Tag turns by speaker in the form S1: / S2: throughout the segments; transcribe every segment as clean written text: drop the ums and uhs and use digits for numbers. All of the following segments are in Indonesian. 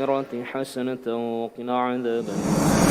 S1: الآخرة حسنة وقنا عذاب النار.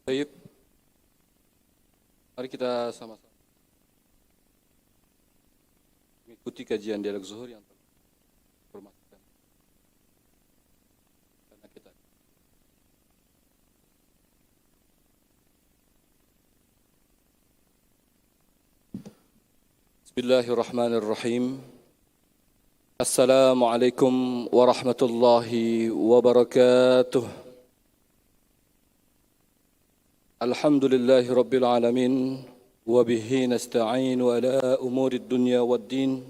S2: Baik, mari kita sama-sama mengikuti kajian dialog zuhur yang telah diformasikan. Karena kita Bismillahirrahmanirrahim. Assalamualaikum warahmatullahi wabarakatuh. Alhamdulillahi Rabbil Alamin. Wabihi nasta'inu ala umuri dunya wad din.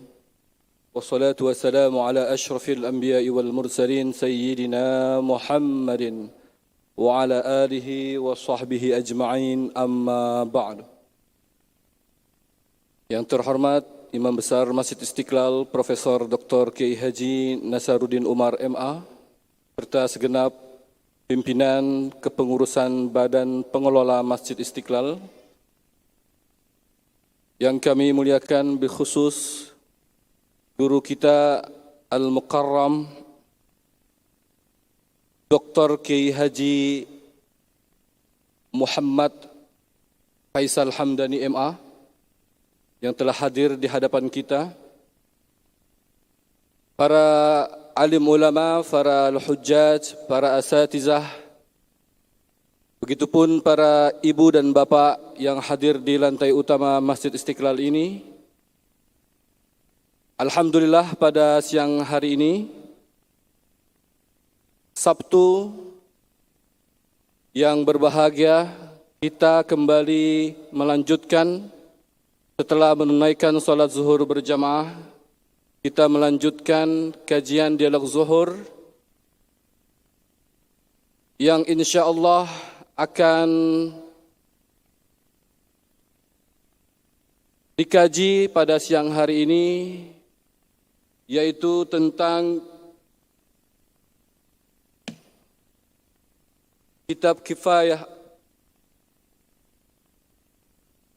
S2: Wassalatu wassalamu ala ashrafil anbiya'i wal mursalin Sayyidina Muhammadin wa ala alihi wa sahbihi ajma'in, amma ba'du. Yang terhormat Imam Besar Masjid Istiqlal Profesor Dr. Kiai Haji Nasaruddin Umar MA serta segenap pimpinan kepengurusan Badan Pengelola Masjid Istiqlal yang kami muliakan, berkhusus guru kita Al-Mukarram Dr. Kiai Haji Muhammad Faisal Hamdani MA yang telah hadir di hadapan kita, para alim ulama, para al-hujjaj, para asatizah, begitupun para ibu dan bapak yang hadir di lantai utama Masjid Istiqlal ini. Alhamdulillah pada siang hari ini, Sabtu yang berbahagia, kita kembali melanjutkan setelah menunaikan salat zuhur berjamaah, kita melanjutkan kajian dialog zuhur yang insya Allah akan dikaji pada siang hari ini, yaitu tentang kitab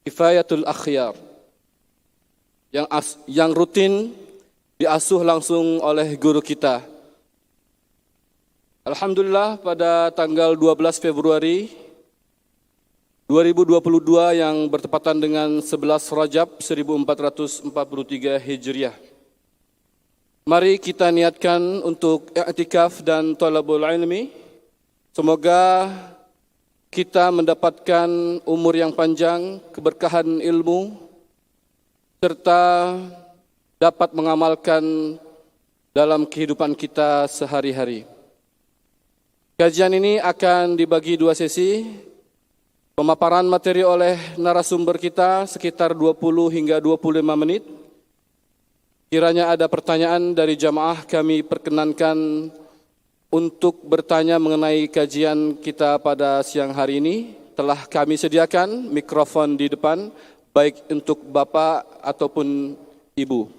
S2: Kifayatul Akhyar yang rutin diasuh langsung oleh guru kita. Alhamdulillah pada tanggal 12 Februari 2022 yang bertepatan dengan 11 Rajab 1443 Hijriah. Mari kita niatkan untuk i'tikaf dan thalabul ilmi. Semoga kita mendapatkan umur yang panjang, keberkahan ilmu, serta dapat mengamalkan dalam kehidupan kita sehari-hari. Kajian ini akan dibagi dua sesi. Pemaparan materi oleh narasumber kita sekitar 20 hingga 25 menit. Kiranya ada pertanyaan dari jamaah, kami perkenankan untuk bertanya mengenai kajian kita pada siang hari ini. Telah kami sediakan mikrofon di depan, baik untuk bapak ataupun ibu.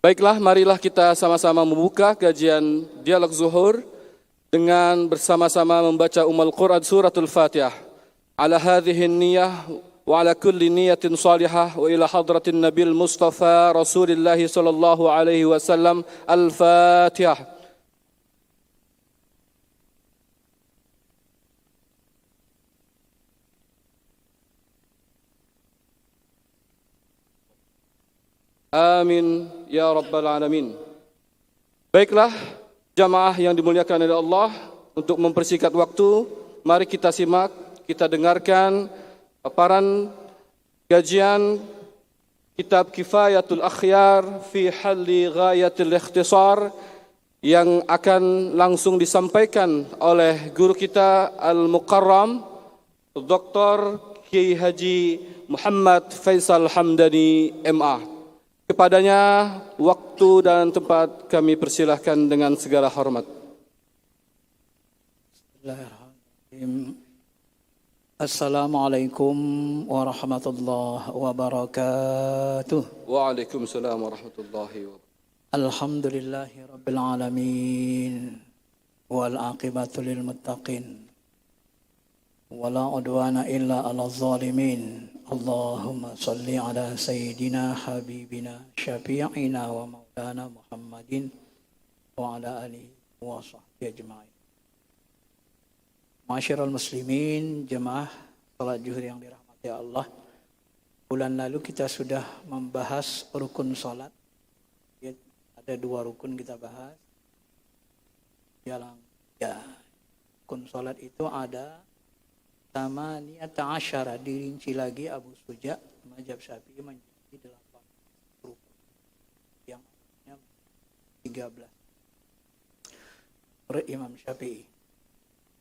S2: Baiklah, marilah kita sama-sama membuka kajian dialog zuhur dengan bersama-sama membaca Quran suratul Fatihah. Ala hadhihi niyah wa ala kulli niyatin salihah wa ila hadratin Nabil Mustafa Rasulillah sallallahu alaihi wasallam. Al-Fatihah. Amin ya rabbal alamin. Baiklah, jamaah yang dimuliakan oleh Allah, untuk mempersingkat waktu, mari kita simak, kita dengarkan paparan kajian kitab Kifayatul Akhyar fi halli ghayatil ikhtisar yang akan langsung disampaikan oleh guru kita Al-Mukarram Dr. Kiai Haji Muhammad Faisal Hamdani MA. Kepadanya waktu dan tempat kami persilahkan dengan segala hormat.
S3: Bismillahirrahmanirrahim. Assalamualaikum warahmatullahi wabarakatuh.
S2: Waalaikumsalam warahmatullahi wabarakatuh.
S3: Alhamdulillahi rabbil alamin. Wal aqibatu lil muttaqin. Wala udwana illa ala zalimin. Allahumma salli ala sayyidina habibina syafi'ina wa maulana Muhammadin wa ala alihi wa sahbihi ajma'in. Ma'asyiral muslimin, jemaah salat zuhur yang dirahmati Allah. Bulan lalu kita sudah membahas rukun salat. Ada 2 rukun kita bahas. Rukun salat itu ada sama niat asyara, dirinci lagi Abu Suja mazhab Syafi'i menjadi 8 rukun yang 13 oleh Imam Syafi'i.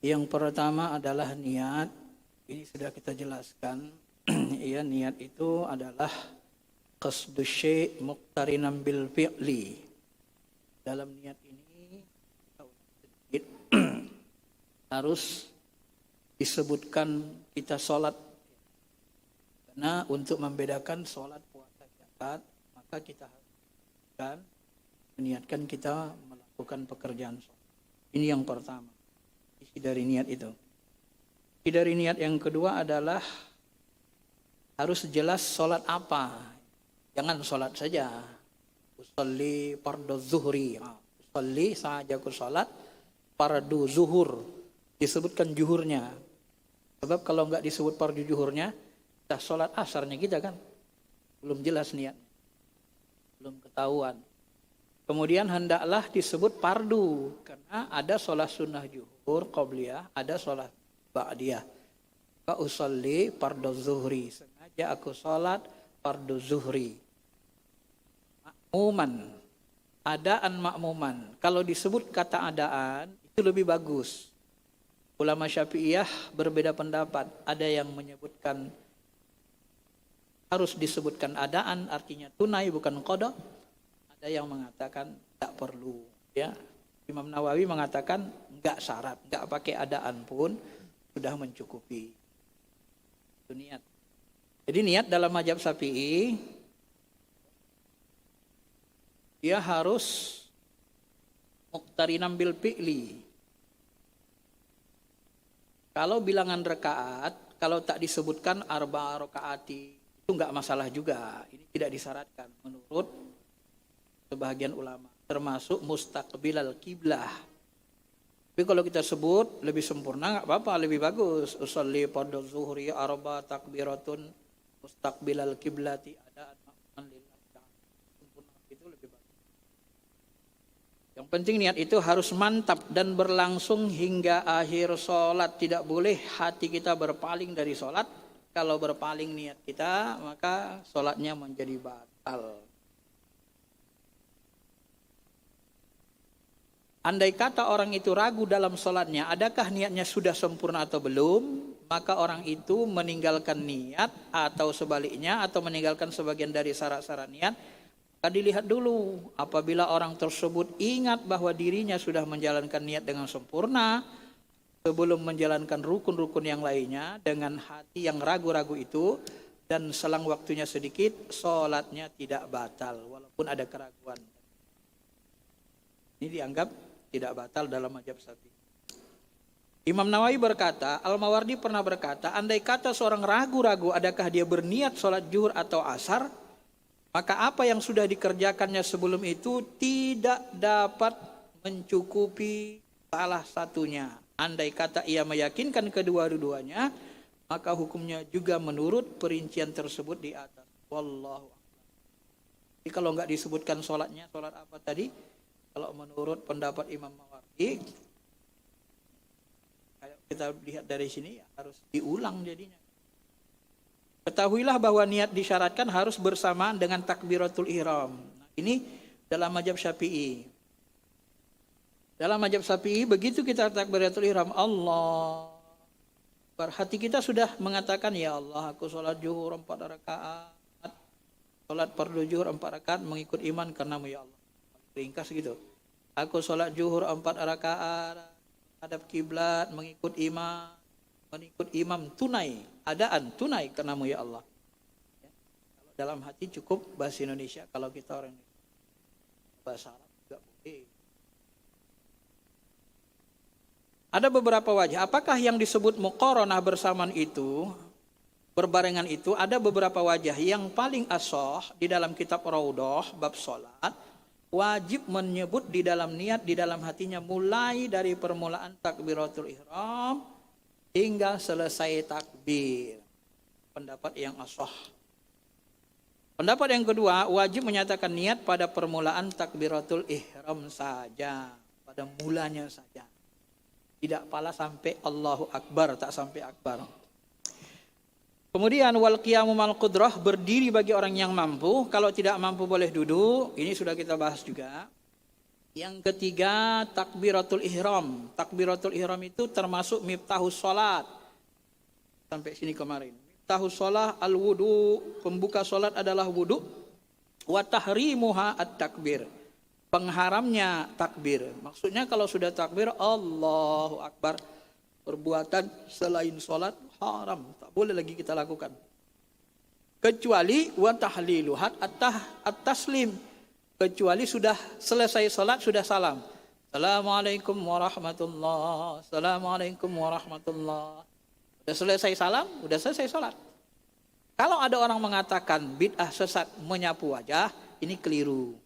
S3: Yang pertama adalah niat. Ini sudah kita jelaskan. Ya, niat itu adalah qasdus syai' muqtarinan bil fi'li. Dalam niat ini harus disebutkan kita sholat, karena untuk membedakan sholat, puasa, zakat, maka kita harus meniatkan kita melakukan pekerjaan sholat. Ini yang pertama, isi dari niat itu. Isi dari niat yang kedua adalah harus jelas sholat apa. Jangan sholat saja. Usolli fardhu zuhri. Usolli saja aku sholat. fardu zuhur, disebutkan juhurnya. Sebab kalau enggak disebut fardu juhurnya, kita sholat asarnya kita kan belum jelas niat, belum ketahuan. Kemudian hendaklah disebut fardu karena ada sholat sunnah juhur qabliyah, ada sholat ba'diyah. Fa usolli fardu zuhri, sengaja aku sholat fardu zuhri. Makmuman, adaan makmuman. Kalau disebut kata adaan itu lebih bagus. Ulama Syafi'iyah berbeda pendapat. Ada yang menyebutkan harus disebutkan adaan, artinya tunai bukan qada. Ada yang mengatakan tak perlu. Ya, Imam Nawawi mengatakan enggak syarat, enggak pakai adaan pun sudah mencukupi. Itu niat. Jadi niat dalam mazhab Syafi'i dia harus muqtarinam bil fi'li. Kalau bilangan rakaat, kalau tak disebutkan arba'a rakaati, itu enggak masalah juga. Ini tidak disyaratkan menurut sebahagian ulama, termasuk mustaqbilal kiblah. Tapi kalau kita sebut lebih sempurna enggak apa-apa, lebih bagus. Usolli fardhu zuhri arba takbiratun mustaqbilal kiblati adaan ma'man lillahi ta'ala. Sempurna itu lebih bagus. Yang penting niat itu harus mantap dan berlangsung hingga akhir sholat. Tidak boleh hati kita berpaling dari sholat. Kalau berpaling niat kita, maka sholatnya menjadi batal. Andai kata orang itu ragu dalam sholatnya, adakah niatnya sudah sempurna atau belum, maka orang itu meninggalkan niat atau sebaliknya, atau meninggalkan sebagian dari syarat-syarat niat. Maka dilihat dulu, apabila orang tersebut ingat bahwa dirinya sudah menjalankan niat dengan sempurna, sebelum menjalankan rukun-rukun yang lainnya, dengan hati yang ragu-ragu itu, dan selang waktunya sedikit, sholatnya tidak batal, walaupun ada keraguan. Ini dianggap tidak batal dalam mazhab Syafi'i. Imam Nawawi berkata, Al-Mawardi pernah berkata, andai kata seorang ragu-ragu adakah dia berniat sholat zuhur atau asar, maka apa yang sudah dikerjakannya sebelum itu tidak dapat mencukupi salah satunya. Andai kata ia meyakinkan kedua-duanya, maka hukumnya juga menurut perincian tersebut di atas. Wallahu a'lam. Jadi kalau enggak disebutkan sholatnya, sholat apa tadi? Kalau menurut pendapat Imam Mawardi, kita lihat dari sini ya, harus diulang jadinya. Ketahuilah bahwa niat disyaratkan harus bersamaan dengan takbiratul ihram. Nah, ini dalam mazhab Syafi'i. Dalam mazhab Syafi'i begitu kita takbiratul ihram, Allah, hati kita sudah mengatakan ya Allah, aku sholat zuhur 4 rakaat, sholat fardu zuhur 4 rakaat mengikut iman karenamu ya Allah. Ringkas gitu. Aku sholat zuhur 4 rakaat hadap kiblat mengikut imam tunai, adaan tunai karenamu ya Allah. Ya. Kalau dalam hati cukup bahasa Indonesia, kalau kita orang bahasa Arab juga boleh. Ada beberapa wajah. Apakah yang disebut muqaranah bersamaan itu, berbarengan itu, ada beberapa wajah. Yang paling ashah di dalam kitab Raudhah bab sholat, wajib menyebut di dalam niat, di dalam hatinya, mulai dari permulaan takbiratul ihram hingga selesai takbir. Pendapat yang ashah. Pendapat yang kedua, wajib menyatakan niat pada permulaan takbiratul ihram saja, pada mulanya saja. Tidak pala sampai Allahu Akbar, tak sampai Akbar. Kemudian wal qiyamu mal qudrah, berdiri bagi orang yang mampu. Kalau tidak mampu boleh duduk. Ini sudah kita bahas juga. Yang ketiga, takbiratul ihram. Takbiratul ihram itu termasuk miftahus salat. Sampai sini kemarin. Miftahus salat al-wudu, pembuka salat adalah wudu. Wa tahrimuha at-takbir. Pengharamnya takbir. Maksudnya kalau sudah takbir Allahu Akbar, perbuatan selain sholat haram, tak boleh lagi kita lakukan. Kecuali wa tahliluhat at-taslim. Kecuali sudah selesai sholat, sudah salam. Assalamualaikum warahmatullah. Assalamualaikum warahmatullah. Sudah selesai salam, sudah selesai sholat. Kalau ada orang mengatakan bid'ah sesat menyapu wajah, ini keliru.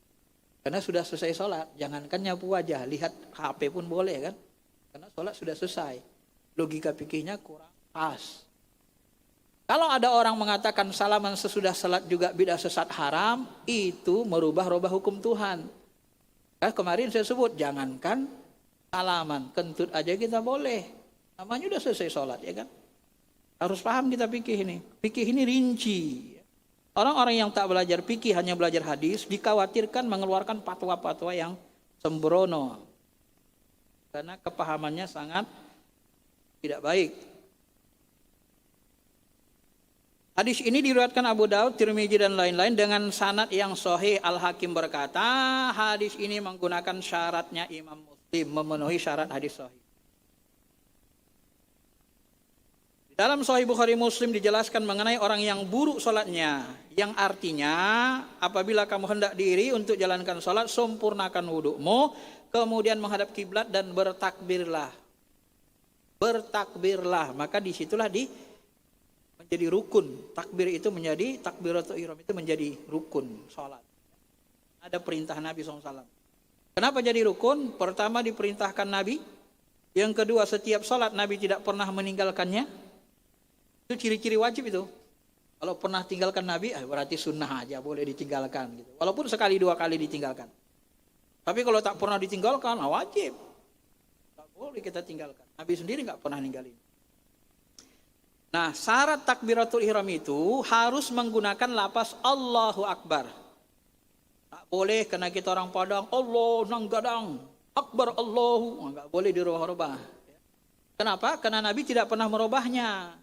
S3: Karena sudah selesai sholat, jangankan nyapu wajah, lihat HP pun boleh kan. karena sholat sudah selesai. Logika fikihnya kurang pas. Kalau ada orang mengatakan salaman sesudah salat juga bid'ah sesat haram, itu merubah-rubah hukum Tuhan. Kemarin saya sebut, jangankan salaman, kentut aja kita boleh. Namanya udah selesai sholat, ya kan? Harus paham kita fikih ini. Fikih ini rinci. Orang-orang yang tak belajar fikih, hanya belajar hadis, dikhawatirkan mengeluarkan fatwa-fatwa yang sembrono. Karena kepahamannya sangat tidak baik. Hadis ini diriwayatkan Abu Daud, Tirmizi dan lain-lain dengan sanad yang sahih. Al-Hakim berkata, hadis ini menggunakan syaratnya Imam Muslim, memenuhi syarat hadis sahih. Dalam Sahih Bukhari Muslim dijelaskan mengenai orang yang buruk sholatnya, yang artinya apabila kamu hendak diri untuk jalankan sholat, sempurnakan wudukmu, kemudian menghadap kiblat dan bertakbirlah. Bertakbirlah, maka disitulah menjadi rukun. Takbir itu menjadi, takbiratul ihram itu menjadi rukun sholat. Ada perintah Nabi SAW. Kenapa jadi rukun? Pertama diperintahkan Nabi, yang kedua setiap sholat Nabi tidak pernah meninggalkannya. Itu ciri-ciri wajib itu. Kalau pernah tinggalkan Nabi, berarti sunnah aja, boleh ditinggalkan. Gitu. Walaupun sekali dua kali ditinggalkan. Tapi kalau tak pernah ditinggalkan, wajib. Tak boleh kita tinggalkan. Nabi sendiri nggak pernah ninggalin. Nah, syarat takbiratul ihram itu harus menggunakan lafaz Allahu Akbar. Tak boleh karena kita orang Padang, Allah nanggadang, Akbar Allahu. Nggak boleh dirubah-rubah. Kenapa? Karena Nabi tidak pernah merubahnya.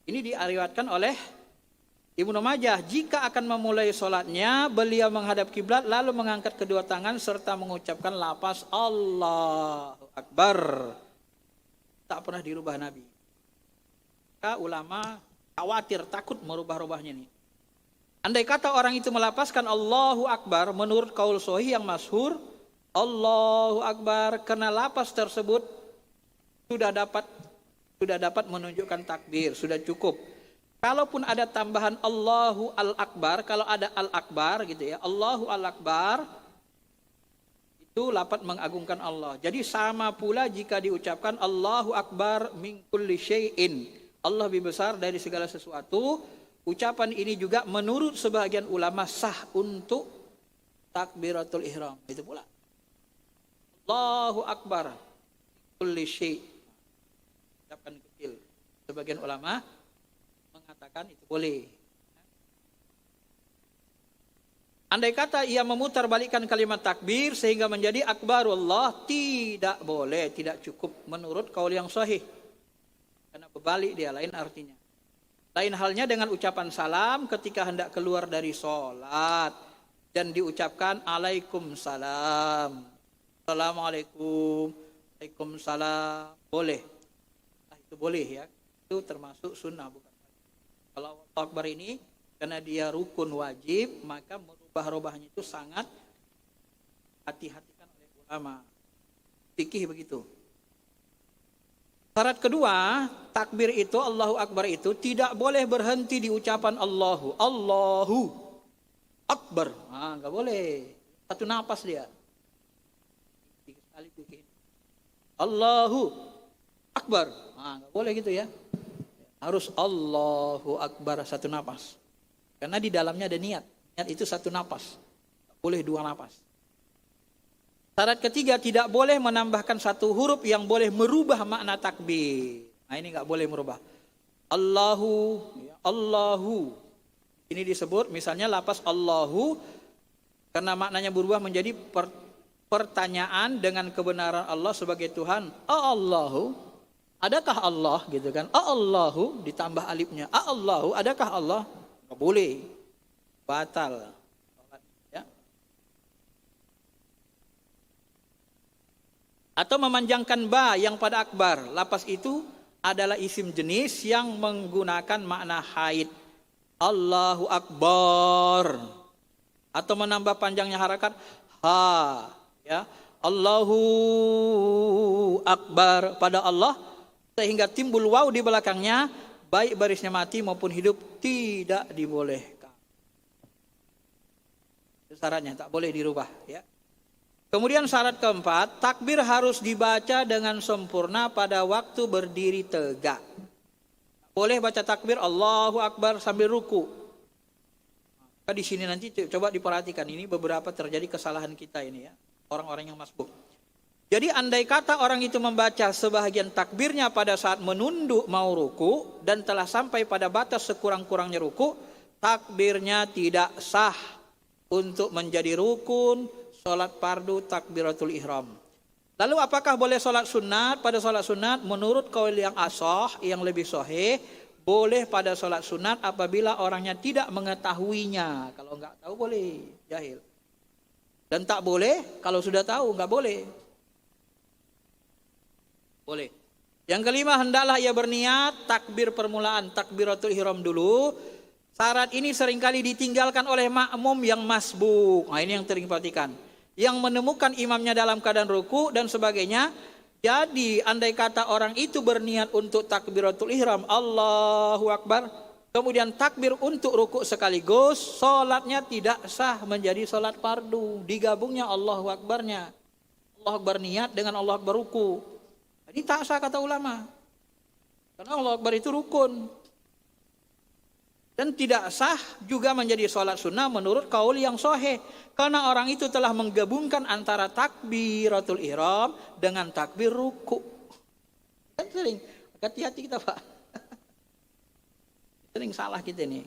S3: Ini diriwayatkan oleh Ibnu Majah. Jika akan memulai sholatnya, beliau menghadap kiblat lalu mengangkat kedua tangan serta mengucapkan lafaz Allahu Akbar. Tak pernah dirubah Nabi. Maka ulama khawatir, takut merubah-rubahnya nih. Andai kata orang itu melafazkan Allahu Akbar, menurut kaul sahih yang masyhur, Allahu Akbar, karena lafaz tersebut sudah dapat menunjukkan takbir, sudah cukup. Kalaupun ada tambahan Allahu Al-Akbar, kalau ada Al-Akbar gitu ya, Allahu Al-Akbar itu lafaz mengagungkan Allah. Jadi sama pula jika diucapkan Allahu Akbar min kulli syai'in, Allah lebih besar dari segala sesuatu. Ucapan ini juga menurut sebagian ulama sah untuk takbiratul ihram. Itu pula. Allahu Akbar kulli syai'. Ucapan kecil. Sebagian ulama mengatakan itu boleh. Andai kata ia memutar balikan kalimat takbir sehingga menjadi akbarullah, tidak boleh, tidak cukup menurut kaul yang sahih. Karena berbalik dia, lain artinya. Lain halnya dengan ucapan salam ketika hendak keluar dari sholat dan diucapkan Alaikumussalam. Assalamualaikum, Waalaikumsalam, boleh. Itu boleh ya, itu termasuk sunnah bukan. Kalau Allahu Akbar ini karena dia rukun wajib, maka merubah-rubahnya itu sangat hati-hatikan oleh ulama. Fikih begitu. Syarat kedua, takbir itu Allahu Akbar itu tidak boleh berhenti di ucapan Allahu Akbar. Nggak boleh. Satu napas dia. Tiga kali fikih. Allahu Akbar. Nggak boleh gitu ya. Harus Allahu Akbar satu napas. Karena di dalamnya ada niat. Niat itu satu napas. Nggak boleh dua napas. Syarat ketiga, tidak boleh menambahkan satu huruf yang boleh merubah makna takbir. Nah ini nggak boleh merubah. Allahu. Ini disebut misalnya lafaz Allahu karena maknanya berubah menjadi pertanyaan dengan kebenaran Allah sebagai Tuhan. Allahu. Adakah Allah gitu kan? Allahu ditambah alifnya. Allahu, adakah Allah? Nggak boleh. Batal. Ya. Atau memanjangkan ba yang pada akbar. Lafaz itu adalah isim jenis yang menggunakan makna haid. Allahu Akbar. Atau menambah panjangnya harakat ha. Ya. Allahu Akbar pada Allah. Sehingga timbul waw di belakangnya, baik barisnya mati maupun hidup, tidak dibolehkan. Itu syaratnya, tak boleh dirubah. Ya. Kemudian syarat keempat, takbir harus dibaca dengan sempurna pada waktu berdiri tegak. Boleh baca takbir Allahu Akbar sambil ruku. Di sini nanti coba diperhatikan, ini beberapa terjadi kesalahan kita ini ya, orang-orang yang masbuk. Jadi andai kata orang itu membaca sebahagian takbirnya pada saat menunduk mau ruku dan telah sampai pada batas sekurang-kurangnya ruku, takbirnya tidak sah untuk menjadi rukun sholat fardu takbiratul ihram. Lalu apakah boleh sholat sunat? Pada sholat sunat menurut qaul yang ashah, yang lebih sahih, boleh pada sholat sunat apabila orangnya tidak mengetahuinya. Kalau enggak tahu boleh, jahil. Dan tak boleh kalau sudah tahu, enggak boleh. Boleh. Yang kelima, hendaklah ia berniat takbir permulaan, takbiratul ihram dulu. Syarat ini seringkali ditinggalkan oleh makmum yang masbuk. Nah, ini yang sering perhatikan. Yang menemukan imamnya dalam keadaan ruku dan sebagainya. Jadi andai kata orang itu berniat untuk takbiratul ihram, Allahu Akbar, kemudian takbir untuk ruku sekaligus, sholatnya tidak sah menjadi sholat fardu. Digabungnya Allahu Akbarnya. Allah berniat dengan Allah beruku. Ini tak sah kata ulama. Karena Allah Akbar itu rukun. Dan tidak sah juga menjadi sholat sunnah menurut kaul yang sahih. Karena orang itu telah menggabungkan antara takbiratul ihram dengan takbir ruku. Kan sering, hati-hati kita Pak. Sering salah kita nih.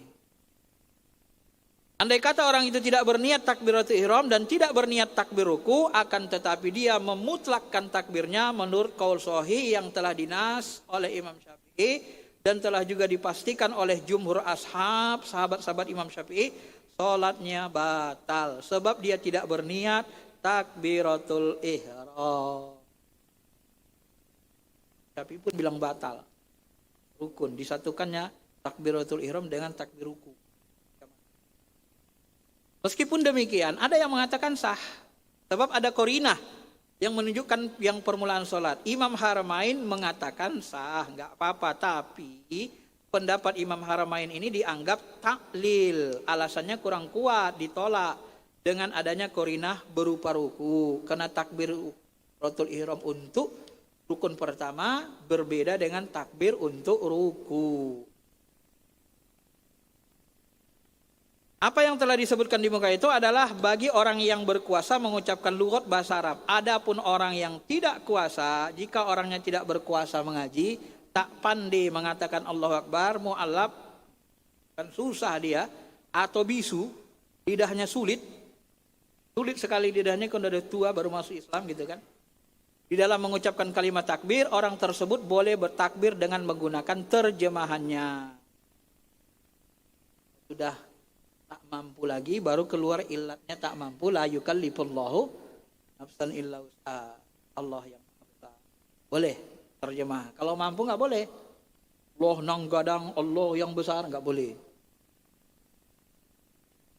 S3: Andai kata orang itu tidak berniat takbiratul ihram dan tidak berniat takbir ruku, akan tetapi dia memutlakkan takbirnya menurut kaul sahih yang telah dinas oleh Imam Syafi'i dan telah juga dipastikan oleh jumhur ashab, sahabat-sahabat Imam Syafi'i, sholatnya batal sebab dia tidak berniat takbiratul ihram. Syafi'i pun bilang batal. Rukun disatukannya takbiratul ihram dengan takbir ruku. Meskipun demikian, ada yang mengatakan sah. Sebab ada qarinah yang menunjukkan yang permulaan sholat. Imam Haramain mengatakan sah, enggak apa-apa. Tapi pendapat Imam Haramain ini dianggap taklil. Alasannya kurang kuat, ditolak. Dengan adanya qarinah berupa ruku. Karena takbir rotul ihram untuk rukun pertama berbeda dengan takbir untuk ruku. Apa yang telah disebutkan di muka itu adalah bagi orang yang berkuasa mengucapkan lughat bahasa Arab. Adapun orang yang tidak kuasa, jika orangnya tidak berkuasa mengaji, tak pandai mengatakan Allahu Akbar, mu'allab, kan susah dia, atau bisu, lidahnya sulit sekali lidahnya kalau udah tua baru masuk Islam gitu kan. Di dalam mengucapkan kalimat takbir, orang tersebut boleh bertakbir dengan menggunakan terjemahannya. Sudah tak mampu lagi, baru keluar ilatnya tak mampu, la yukallifullahu nafsan illa wus'aha. Allah yang mampu. Boleh terjemah. Kalau mampu enggak boleh. Allah nang gadang, Allah yang besar, enggak boleh.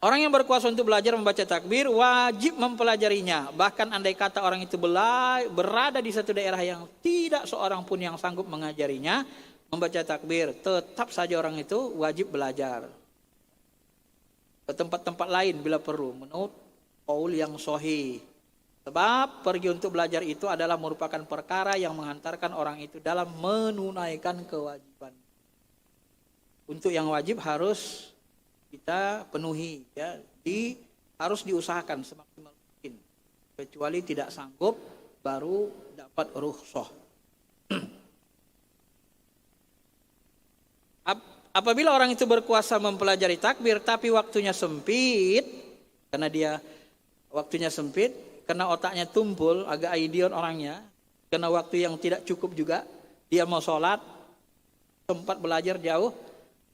S3: Orang yang berkuasa untuk belajar membaca takbir wajib mempelajarinya. Bahkan andai kata orang itu berada di satu daerah yang tidak seorang pun yang sanggup mengajarinya membaca takbir, tetap saja orang itu wajib belajar. Ke tempat-tempat lain bila perlu menurut qaul yang sahih. Sebab pergi untuk belajar itu adalah merupakan perkara yang menghantarkan orang itu dalam menunaikan kewajiban. Untuk yang wajib harus kita penuhi ya, harus diusahakan semaksimal mungkin. Kecuali tidak sanggup baru dapat rukhsah. Apabila orang itu berkuasa mempelajari takbir tapi waktunya sempit, karena dia waktunya sempit, karena otaknya tumpul, agak idiot orangnya, karena waktu yang tidak cukup juga, dia mau sholat, sempat belajar jauh,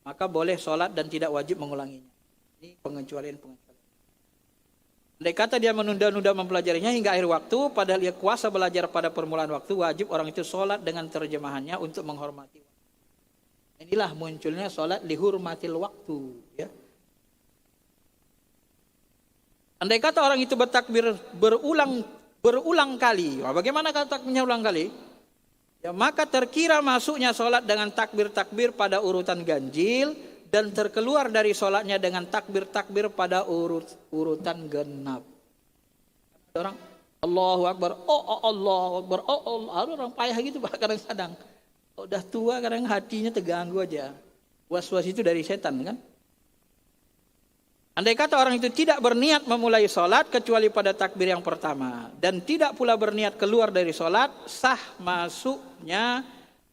S3: maka boleh sholat dan tidak wajib mengulanginya. Ini pengecualian. Andai kata dia menunda-nunda mempelajarinya hingga akhir waktu, padahal dia kuasa belajar pada permulaan waktu, wajib orang itu sholat dengan terjemahannya untuk menghormati. Inilah munculnya sholat lihurmatil waktu. Ya. Andai kata orang itu bertakbir berulang kali, bagaimana kata takbirnya ulang kali? Ya, maka terkira masuknya sholat dengan takbir-takbir pada urutan ganjil dan terkeluar dari sholatnya dengan takbir-takbir pada urutan genap. Orang Allahu Akbar, Allahu Akbar, Allah. Ada orang payah gitu Pak kadang-kadang. Udah tua kadang hatinya terganggu aja. Was-was itu dari setan kan. Andai kata orang itu tidak berniat memulai sholat kecuali pada takbir yang pertama. Dan tidak pula berniat keluar dari sholat, sah masuknya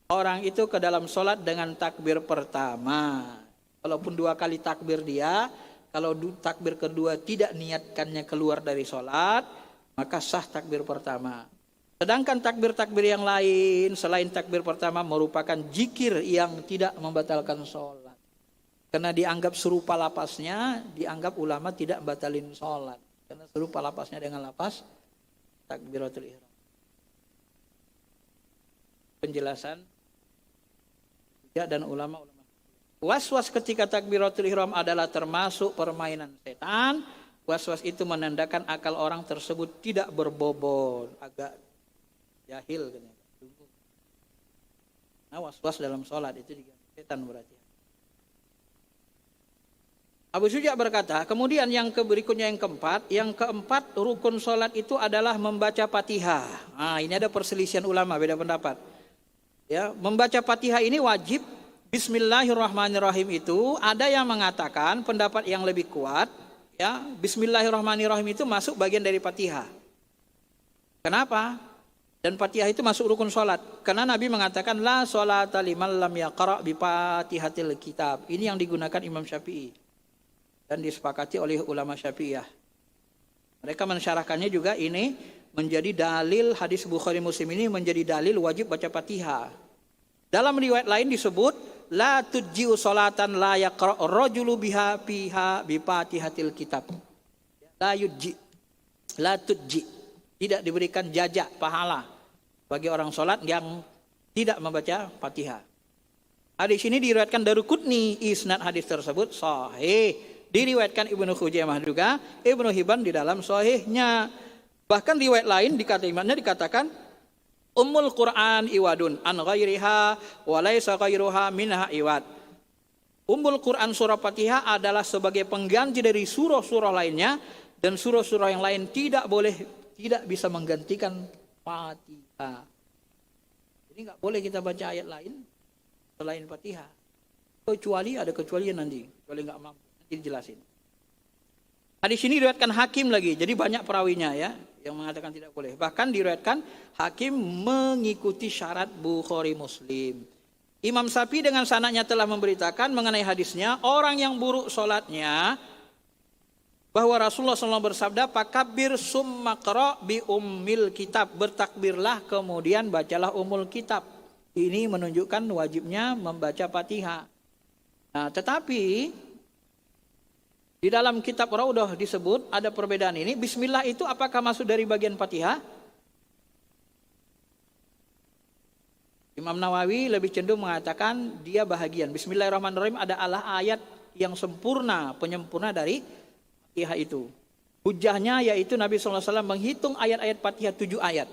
S3: orang itu ke dalam sholat dengan takbir pertama. Walaupun 2 kali takbir dia, kalau takbir kedua tidak niatkannya keluar dari sholat, maka sah takbir pertama. Sedangkan takbir-takbir yang lain selain takbir pertama merupakan zikir yang tidak membatalkan sholat. Karena dianggap serupa lapasnya, dianggap ulama tidak batalin sholat. Karena serupa lapasnya dengan lapas takbiratul ihram. Penjelasan dan ulama-ulama. Was-was ketika takbiratul ihram adalah termasuk permainan setan. Was-was itu menandakan akal orang tersebut tidak berbobot, agak jahil. Nah, was-was dalam sholat itu juga setan berarti. Abu Syuja berkata, kemudian yang berikutnya yang keempat rukun sholat itu adalah membaca Fatihah. Nah, ini ada perselisihan ulama, beda pendapat. Ya, membaca Fatihah ini wajib. Bismillahirrahmanirrahim itu ada yang mengatakan pendapat yang lebih kuat, ya, Bismillahirrahmanirrahim itu masuk bagian dari Fatihah. Kenapa? Dan Fatihah itu masuk rukun sholat. Karena Nabi mengatakan la sholata liman lam yaqra' bi Fatihatil kitab. Ini yang digunakan Imam Syafi'i dan disepakati oleh ulama Syafi'iyah. Mereka mensyarahkannya juga ini menjadi dalil hadis Bukhari Muslim ini menjadi dalil wajib baca Fatihah. Dalam riwayat lain disebut la tujji'u sholatan la yaqra' rajulu biha fiha bi Fatihatil kitab. La yujji, la tujji, tidak diberikan jajak pahala bagi orang sholat yang tidak membaca Fatihah. Hadis ini diriwayatkan Daruqutni, isnad hadis tersebut sahih. Diriwayatkan Ibnu Khuzaimah juga, Ibnu Hibban di dalam sahihnya. Bahkan riwayat lain dikatakan Ummul Quran iwadun an ghairiha wa laisa ghairuha minha iwad. Ummul Quran surah Fatihah adalah sebagai pengganti dari surah-surah lainnya dan surah-surah yang lain tidak bisa menggantikan Fatihah. Jadi enggak boleh kita baca ayat lain selain Fatihah. Kecuali ada kecualian nanti, kecuali enggak mampu. Dijelasin. Hadis ini diriwayatkan Hakim lagi, jadi banyak perawinya ya yang mengatakan tidak boleh. Bahkan diriwayatkan Hakim mengikuti syarat Bukhari Muslim. Imam Syafi'i dengan sanadnya telah memberitakan mengenai hadisnya, orang yang buruk sholatnya bahwa Rasulullah SAW bersabda, "Fakabbir summa qra' bi ummil kitab." Bertakbirlah kemudian bacalah ummul kitab. Ini menunjukkan wajibnya membaca Fatihah. Nah, tetapi di dalam kitab Raudah disebut ada perbedaan ini. Bismillah itu apakah masuk dari bagian Fatihah? Imam Nawawi lebih cenderung mengatakan dia bahagian. Bismillahirrahmanirrahim adalah ayat yang sempurna, penyempurna dari Fatihah itu. Hujahnya yaitu Nabi SAW menghitung ayat-ayat Fatihah 7 ayat.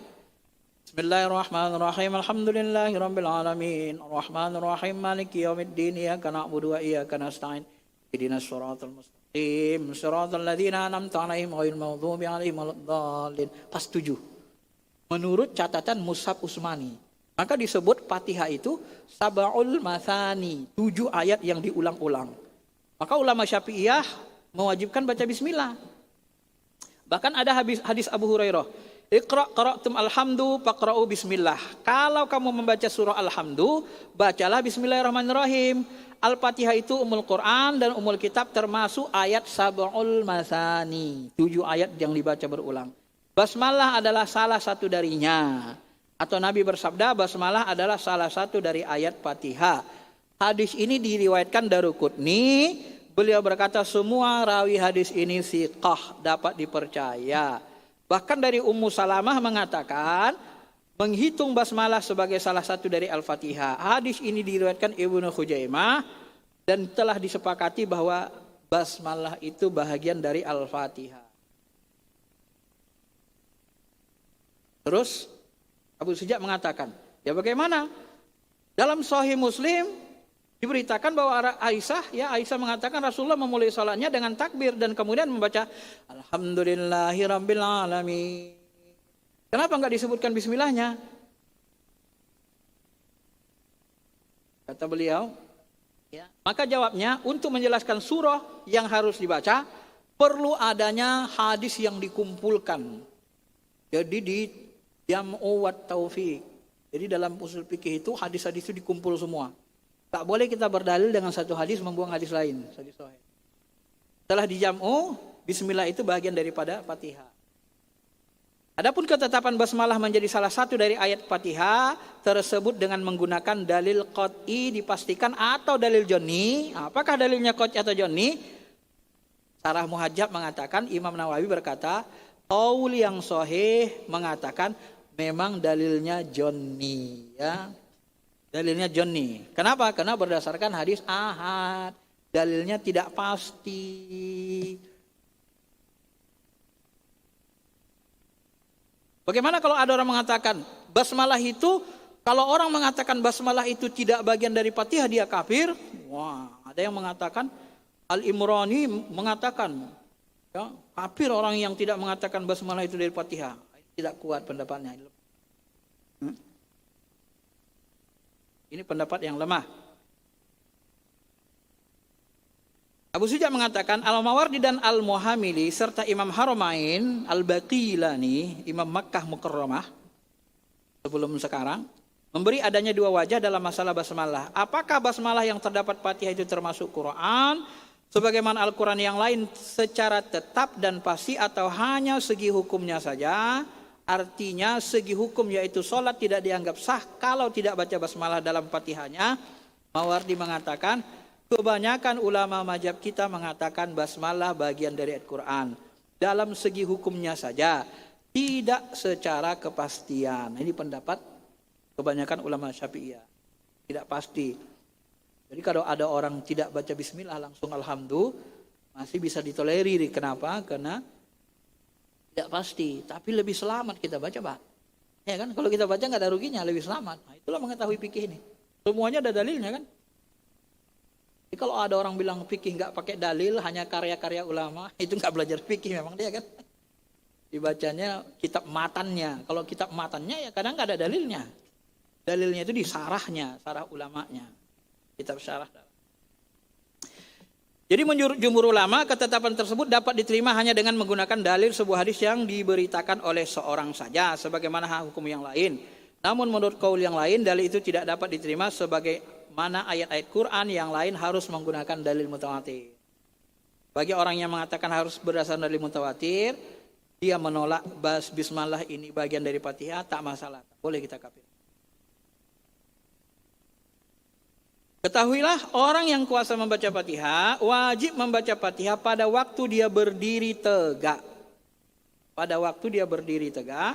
S3: Bismillahirrahmanirrahim. Alhamdulillahirabbil alamin. Arrahmanirrahim. Maliki yaumiddin. Iyyaka na'budu wa iyyaka nasta'in. Ihdinas shiratal mustaqim. Shiratal ladzina an'amta 'alaihim ghairil maghdubi 'alaihim waladdallin. Pas 7. Menurut catatan Mushaf Utsmani. Maka disebut Fatihah itu sab'ul matsani, 7 ayat yang diulang-ulang. Maka ulama Syafi'iyah mewajibkan baca bismillah. Bahkan ada hadis Abu Hurairah, Iqra' qara'tum alhamdu faqra'u bismillah. Kalau kamu membaca surah Alhamdu, bacalah bismillahirrahmanirrahim. Al-Fatihah itu Ummul Quran dan Ummul Kitab termasuk ayat sab'ul matsani, 7 ayat yang dibaca berulang. Basmalah adalah salah satu darinya. Atau Nabi bersabda basmalah adalah salah satu dari ayat Fatihah. Hadis ini diriwayatkan Daruqutni. Beliau berkata semua rawi hadis ini siqah, dapat dipercaya. Bahkan dari Ummu Salamah mengatakan menghitung basmalah sebagai salah satu dari Al-Fatihah. Hadis ini diriwayatkan Ibnu Khuzaimah dan telah disepakati bahwa basmalah itu bahagian dari Al-Fatihah. Terus Abu Syuja mengatakan, ya bagaimana? Dalam Sahih Muslim diberitakan bahwa Aisyah mengatakan Rasulullah memulai salatnya dengan takbir dan kemudian membaca Alhamdulillahirabbil alamin. Kenapa enggak disebutkan bismillahnya? Kata beliau, ya, maka jawabnya untuk menjelaskan surah yang harus dibaca perlu adanya hadis yang dikumpulkan. Jadi di jam'u wat taufiq. Jadi dalam usul fikih itu hadis-hadis itu dikumpul semua. Tak boleh kita berdalil dengan satu hadis membuang hadis lain. Hadis sahih. Setelah di jam'u, bismillah itu bagian daripada Fatihah. Adapun ketetapan basmalah menjadi salah satu dari ayat Fatihah tersebut dengan menggunakan dalil qat'i dipastikan atau dalil jonni. Apakah dalilnya qat'i atau jonni? Sarah Muhajjab mengatakan, Imam Nawawi berkata, qaul yang sahih mengatakan memang dalilnya jonni, ya. Dalilnya jonni. Kenapa? Karena berdasarkan hadis ahad. Dalilnya tidak pasti. Bagaimana kalau ada orang mengatakan basmalah itu, kalau orang mengatakan basmalah itu tidak bagian dari Fatihah dia kafir? Wah, ada yang mengatakan, Al-Imrani mengatakan, ya, kafir orang yang tidak mengatakan basmalah itu dari Fatihah. Tidak kuat pendapatnya. Ini pendapat yang lemah. Abu Suja mengatakan Al-Mawardi dan Al-Muhamili serta Imam Haramain Al-Baqilani, Imam Makkah Mukarramah sebelum sekarang, memberi adanya dua wajah dalam masalah basmalah. Apakah basmalah yang terdapat Fatihah itu termasuk Quran sebagaimana Al-Quran yang lain secara tetap dan pasti atau hanya segi hukumnya saja? Artinya segi hukum yaitu sholat tidak dianggap sah kalau tidak baca basmalah dalam Fatihahnya. Mawardi mengatakan kebanyakan ulama mazhab kita mengatakan basmalah bagian dari Al-Quran. Dalam segi hukumnya saja, tidak secara kepastian. Ini pendapat kebanyakan ulama Syafi'iyah. Tidak pasti. Jadi kalau ada orang tidak baca bismillah langsung alhamdulillah, masih bisa ditolerir. Kenapa? Karena tidak pasti. Tapi lebih selamat kita baca, Pak. Ya kan? Kalau kita baca nggak ada ruginya, lebih selamat. Nah, itulah mengetahui fikih ini. Semuanya ada dalilnya kan? Jadi kalau ada orang bilang fikih nggak pakai dalil, hanya karya-karya ulama, itu nggak belajar fikih memang dia kan. Dibacanya kitab matannya. Kalau kitab matannya ya kadang nggak ada dalilnya. Dalilnya itu di sarahnya, sarah ulamanya. Kitab syarah. Jadi menurut jumhur ulama, ketetapan tersebut dapat diterima hanya dengan menggunakan dalil sebuah hadis yang diberitakan oleh seorang saja, sebagaimana hukum yang lain. Namun menurut kaul yang lain, dalil itu tidak dapat diterima sebagai mana ayat-ayat Quran yang lain harus menggunakan dalil mutawatir. Bagi orang yang mengatakan harus berdasarkan dalil mutawatir, dia menolak bismillah ini bagian dari Fatihah, tak masalah, boleh kita kafir. Ketahuilah orang yang kuasa membaca Fatihah wajib membaca Fatihah pada waktu dia berdiri tegak. Pada waktu dia berdiri tegak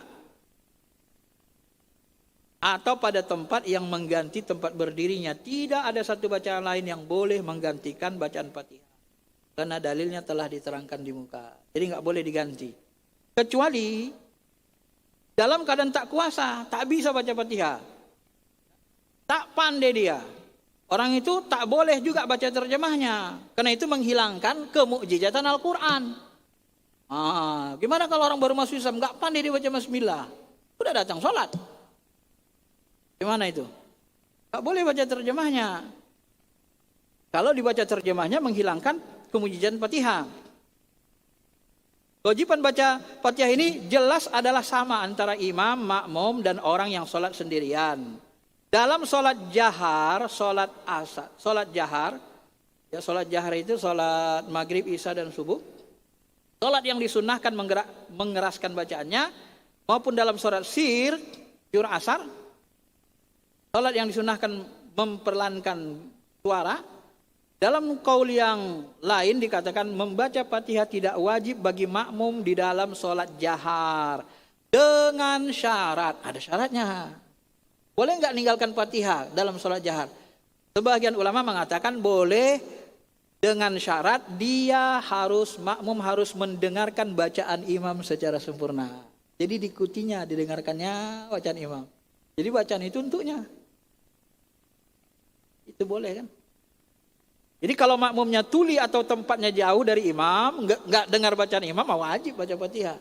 S3: atau pada tempat yang mengganti tempat berdirinya. Tidak ada satu bacaan lain yang boleh menggantikan bacaan Fatihah. Karena dalilnya telah diterangkan di muka. Jadi nggak boleh diganti. Kecuali dalam keadaan tak kuasa, tak bisa baca Fatihah. Tak pandai dia. Orang itu tak boleh juga baca terjemahnya. Karena itu menghilangkan kemukjizatan Al-Quran. Gimana kalau orang baru masuk Islam, nggak pandai dia baca bismillah. Udah datang sholat. Gimana itu? Tak boleh baca terjemahnya. Kalau dibaca terjemahnya menghilangkan kemujizatan Fatihah. Kewajiban baca Fatihah ini jelas adalah sama antara imam, makmum, dan orang yang sholat sendirian. Dalam sholat jahar, sholat jahar, ya sholat jahar itu sholat maghrib, isya, dan subuh. Sholat yang disunnahkan mengeraskan bacaannya, maupun dalam sholat sir, zuhur, asar. Sholat yang disunahkan memperlankan suara. Dalam qaul yang lain dikatakan membaca Fatihah tidak wajib bagi makmum di dalam sholat jahar. Dengan syarat, ada syaratnya. Boleh nggak meninggalkan Fatihah dalam sholat jahar? Sebagian ulama mengatakan boleh dengan syarat dia makmum harus mendengarkan bacaan imam secara sempurna. Jadi diikutinya, didengarkannya bacaan imam. Jadi bacaan itu untuknya. Itu boleh kan? Jadi kalau makmumnya tuli atau tempatnya jauh dari imam, nggak dengar bacaan imam, wajib baca Fatihah.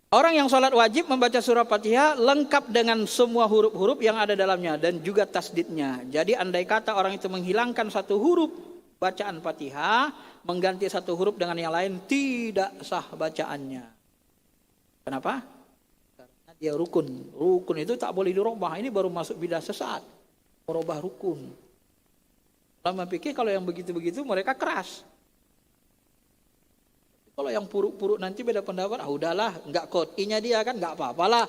S3: Orang yang sholat wajib membaca surah Fatihah lengkap dengan semua huruf-huruf yang ada dalamnya dan juga tasdidnya. Jadi andai kata orang itu menghilangkan satu huruf bacaan Fatihah, mengganti satu huruf dengan yang lain, tidak sah bacaannya. Kenapa? Karena dia rukun. Rukun itu tak boleh dirubah. Ini baru masuk bidah sesat. Merubah rukun. Lama pikir kalau yang begitu-begitu mereka keras. Kalau yang puruk-puruk nanti beda pendapat, udahlah, enggak qot'inya dia kan, enggak apa-apalah.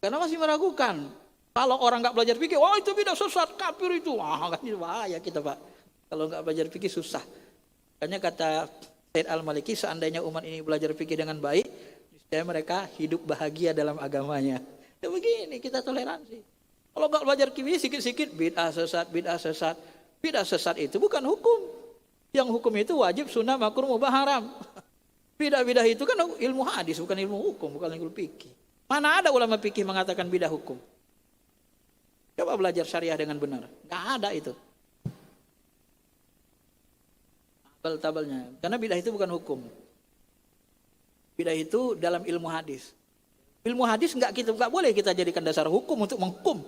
S3: Karena masih meragukan. Kalau orang enggak belajar fikih, wah itu bidah sesat, kafir itu. Wah, kan itu bahaya kita, Pak. Kalau enggak belajar fikih susah. Makanya kata Said Al-Maliki, seandainya umat ini belajar fikih dengan baik, niscaya mereka hidup bahagia dalam agamanya. Ya begini, kita toleransi. Kalau enggak belajar fikih sikit-sikit, bid'ah sesat, bid'ah sesat. Bid'ah sesat itu bukan hukum. Yang hukum itu wajib, sunnah, makruh, mubah, haram. Bidah-bidah itu kan ilmu hadis, bukan ilmu hukum, bukan ilmu fikih. Mana ada ulama fikih mengatakan bidah hukum? Coba belajar syariah dengan benar. Nggak ada itu. Tabel-tabelnya. Karena bidah itu bukan hukum. Bidah itu dalam ilmu hadis. Ilmu hadis nggak boleh kita jadikan dasar hukum untuk menghukum.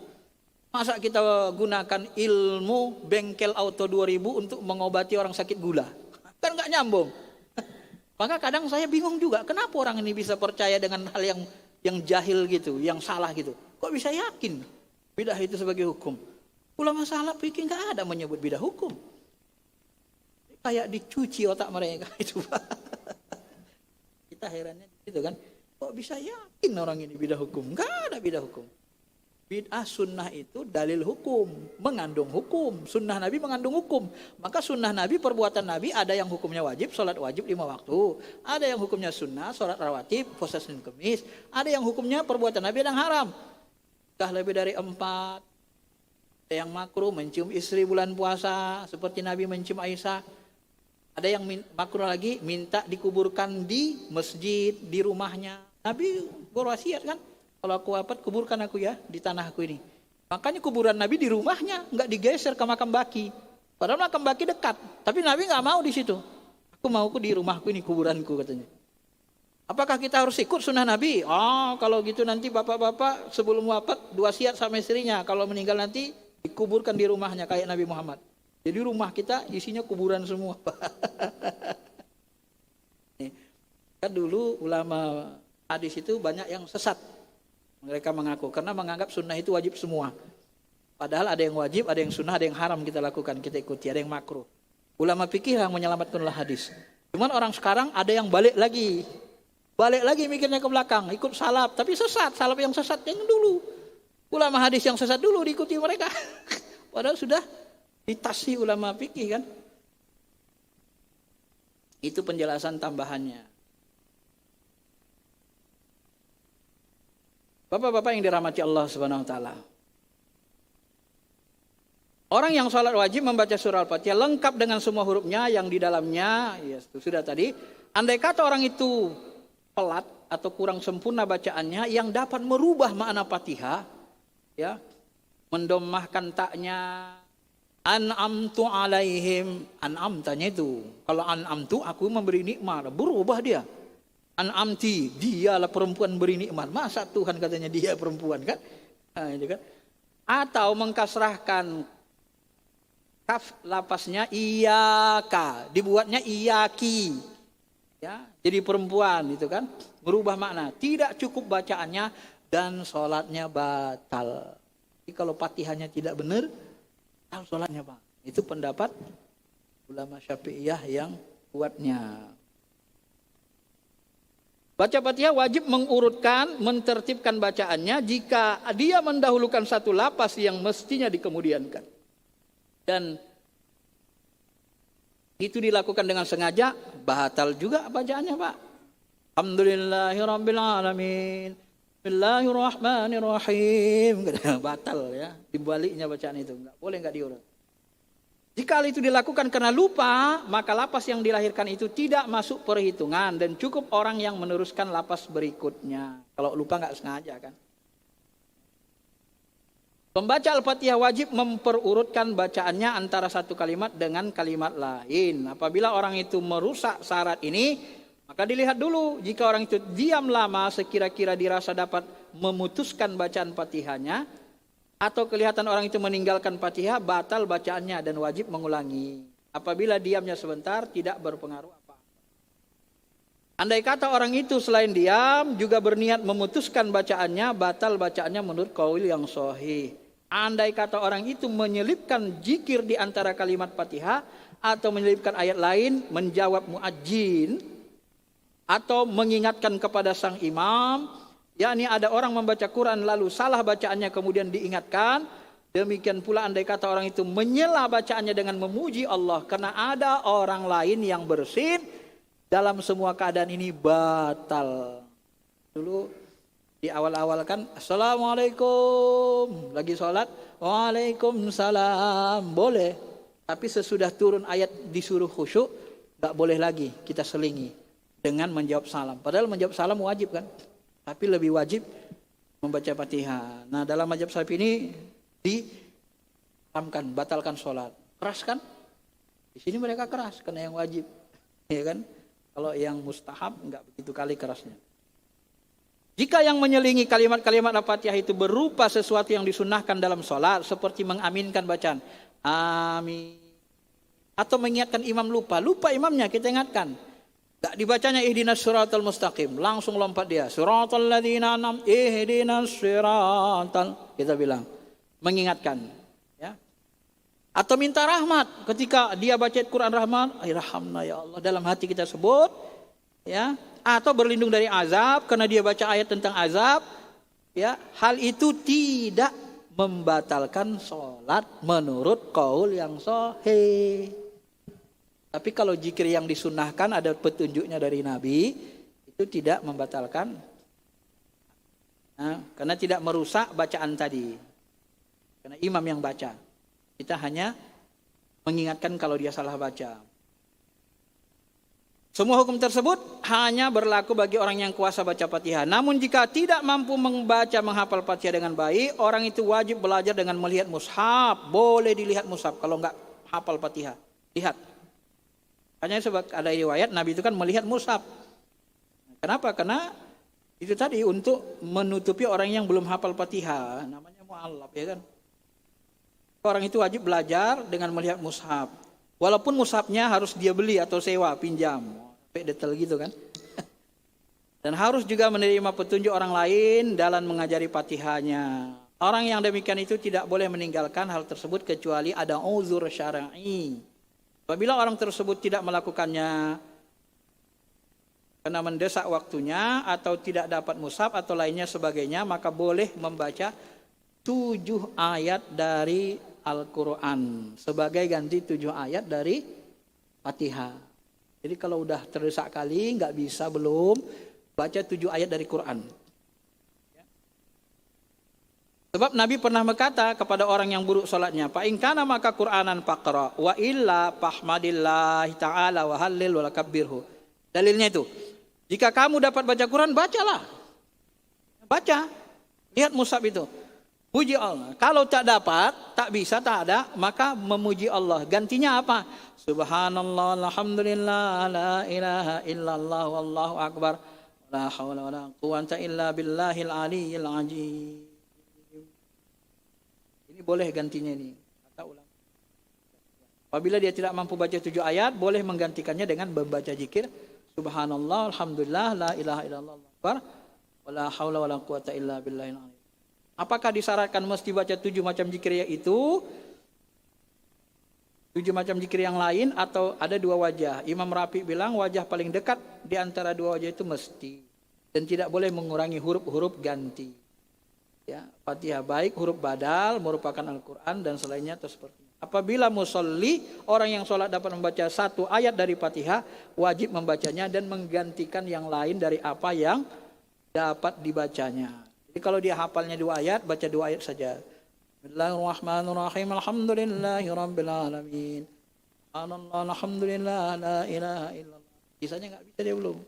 S3: Masa kita gunakan ilmu bengkel auto 2000 untuk mengobati orang sakit gula? Kan nggak nyambung. Maka kadang saya bingung juga, kenapa orang ini bisa percaya dengan hal yang jahil gitu, yang salah gitu. Kok bisa yakin bidah itu sebagai hukum? Ulama salaf fikih nggak ada menyebut bidah hukum. Kayak dicuci otak mereka itu. Kita herannya gitu kan. Kok bisa yakin orang ini bidah hukum? Nggak ada bidah hukum. Bid'ah sunnah itu dalil hukum, mengandung hukum. Sunnah Nabi mengandung hukum. Maka sunnah Nabi, perbuatan Nabi ada yang hukumnya wajib, sholat wajib 5 waktu. Ada yang hukumnya sunnah, sholat rawatib, puasa Senin Kemis. Ada yang hukumnya perbuatan Nabi yang haram. Kah lebih dari 4. Ada yang makruh, mencium istri bulan puasa, seperti Nabi mencium Aisyah. Ada yang makruh lagi, minta dikuburkan di masjid, di rumahnya. Nabi berwasiat kan? Kalau aku wafat, kuburkan aku ya di tanah aku ini. Makanya kuburan Nabi di rumahnya, nggak digeser ke makam baki. Padahal makam baki dekat, tapi Nabi nggak mau di situ. Aku mauku di rumahku ini, kuburanku katanya. Apakah kita harus ikut sunnah Nabi? Oh, kalau gitu nanti bapak-bapak sebelum wafat wasiat sama istrinya, kalau meninggal nanti dikuburkan di rumahnya kayak Nabi Muhammad. Jadi rumah kita isinya kuburan semua. Kan dulu ulama hadis itu banyak yang sesat. Mereka mengaku karena menganggap sunnah itu wajib semua. Padahal ada yang wajib, ada yang sunnah, ada yang haram kita lakukan, kita ikuti, ada yang makruh. Ulama fikih yang menyelamatkanlah hadis. Cuman orang sekarang ada yang balik lagi mikirnya ke belakang, ikut salaf, tapi sesat, salaf yang sesat yang dulu. Ulama hadis yang sesat dulu diikuti mereka. Padahal sudah ditasi ulama fikih kan. Itu penjelasan tambahannya. Bapak-bapak yang dirahmati Allah Subhanahu wa taala. Orang yang salat wajib membaca surah Al-Fatihah lengkap dengan semua hurufnya yang di dalamnya, ya itu sudah tadi. Andai kata orang itu pelat atau kurang sempurna bacaannya yang dapat merubah makna Fatihah, ya, mendomahkan taknya, an'amtu alaihim, an'am tanya itu. Kalau an'amtu aku memberi nikmat, berubah dia. An'amti, dialah perempuan beri nikmat. Masa Tuhan katanya dia perempuan kan? Nah, itu kan. Atau mengkasrahkan kaf lapasnya iyaka, dibuatnya iyaki. Ya, jadi perempuan itu kan, berubah makna. Tidak cukup bacaannya dan sholatnya batal. Jadi kalau Fatihahnya tidak benar, sholatnya batal. Itu pendapat ulama Syafi'iyah yang kuatnya. Baca Fatihah wajib mengurutkan, mentertibkan bacaannya jika dia mendahulukan satu lapas yang mestinya dikemudiankan. Dan itu dilakukan dengan sengaja, batal juga bacaannya, Pak. Alhamdulillahirabbil alamin. Bismillahirrahmanirrahim. Batal ya, dibaliknya bacaan itu. Enggak diurut. Jika itu dilakukan karena lupa, maka lapas yang dilahirkan itu tidak masuk perhitungan dan cukup orang yang meneruskan lapas berikutnya. Kalau lupa nggak sengaja kan. Pembaca Al-Fatihah wajib memperurutkan bacaannya antara satu kalimat dengan kalimat lain. Apabila orang itu merusak syarat ini, Maka dilihat dulu, jika orang itu diam lama sekira-kira dirasa dapat memutuskan bacaan Fatihahnya, atau kelihatan orang itu meninggalkan Fatihah, batal bacaannya dan wajib mengulangi. Apabila diamnya sebentar tidak berpengaruh apa. Andai kata orang itu selain diam juga berniat memutuskan bacaannya, batal bacaannya menurut qaul yang sahih. Andai kata orang itu menyelipkan zikir di antara kalimat Fatihah atau menyelipkan ayat lain, menjawab muadzin atau mengingatkan kepada sang imam, yakni ada orang membaca Quran lalu salah bacaannya kemudian diingatkan, demikian pula andai kata orang itu menyela bacaannya dengan memuji Allah karena ada orang lain yang bersin, dalam semua keadaan ini batal. Dulu di awal-awal kan Assalamualaikum, lagi sholat Waalaikumsalam, boleh. Tapi sesudah turun ayat disuruh khusyuk, gak boleh lagi kita selingi dengan menjawab salam. Padahal menjawab salam wajib kan, tapi lebih wajib membaca Fatihah. Nah dalam mazhab Syafi'i ini diharamkan, batalkan sholat. Keras kan? Di sini mereka keras karena yang wajib, ya kan? Kalau yang mustahab enggak begitu kali kerasnya. Jika yang menyelingi kalimat-kalimat Al-Fatihah itu berupa sesuatu yang disunnahkan dalam sholat, seperti mengaminkan bacaan amin, atau mengingatkan imam lupa imamnya kita ingatkan. Gak dibacanya ihdinas siratal mustaqim, langsung lompat dia. Siratal ladzina an'am ihdinas siratal. Kita bilang mengingatkan, ya. Atau minta rahmat ketika dia baca Quran rahmat, irhamna ya Allah, dalam hati kita sebut, ya. Atau berlindung dari azab karena dia baca ayat tentang azab, ya. Hal itu tidak membatalkan sholat menurut qaul yang sahih. Tapi kalau zikir yang disunnahkan ada petunjuknya dari Nabi, itu tidak membatalkan. Nah, karena tidak merusak bacaan tadi. Karena imam yang baca. Kita hanya mengingatkan kalau dia salah baca. Semua hukum tersebut hanya berlaku bagi orang yang kuasa baca Fatihah. Namun jika tidak mampu membaca menghafal Fatihah dengan baik, orang itu wajib belajar dengan melihat mushaf. Boleh dilihat mushaf kalau enggak hafal Fatihah. Lihat. Hanya sebab ada riwayat Nabi itu kan melihat mushaf. Kenapa? Karena itu tadi untuk menutupi orang yang belum hafal Fatihah, namanya mu'allaf, ya kan. Orang itu wajib belajar dengan melihat mushaf. Walaupun mushafnya harus dia beli atau sewa, pinjam. Sampai detail gitu kan. Dan harus juga menerima petunjuk orang lain dalam mengajari Fatihahnya. Orang yang demikian itu tidak boleh meninggalkan hal tersebut kecuali ada uzur syar'i. Apabila orang tersebut tidak melakukannya karena mendesak waktunya atau tidak dapat mushaf atau lainnya sebagainya, maka boleh membaca 7 ayat dari Al-Quran sebagai ganti 7 ayat dari Fatihah. Jadi kalau udah terdesak kali nggak bisa belum baca 7 ayat dari Quran. Sebab Nabi pernah berkata kepada orang yang buruk salatnya, fa in kana maka Qur'anan faqra wa illa fahmadillahi ta'ala wa hallil wa kabbirhu. Dalilnya itu, jika kamu dapat baca Quran, bacalah. Baca. Lihat mushaf itu. Puji Allah. Kalau tak dapat, tak bisa, tak ada, maka memuji Allah. Gantinya apa? Subhanallah, alhamdulillah, la ilaha illallah, wallahu akbar, la hawla wa la quwwata illa billahil aliyyil azim. Ini boleh gantinya ini. Kata ulama. Apabila dia tidak mampu baca 7 ayat, boleh menggantikannya dengan membaca zikir Subhanallah, alhamdulillah, la ilaha illallah, akbar, wala haula wala quwata illa billahil azim. Apakah disyaratkan mesti baca 7 macam zikir itu? 7 macam zikir yang lain atau ada 2 wajah? Imam Rafi bilang wajah paling dekat di antara 2 wajah itu mesti. Dan tidak boleh mengurangi huruf-huruf ganti. Ya, Fatihah baik huruf badal merupakan Al-Quran dan selainnya atau seperti itu. Apabila musolli, orang yang sholat dapat membaca 1 ayat dari Fatihah, wajib membacanya dan menggantikan yang lain dari apa yang dapat dibacanya. Jadi kalau dia hafalnya 2 ayat, baca 2 ayat saja. Bismillahirrahmanirrahim. Alhamdulillahirabbil alamin. Alhamdulillah la ilaha illallah. Sisanya enggak bisa dia belum.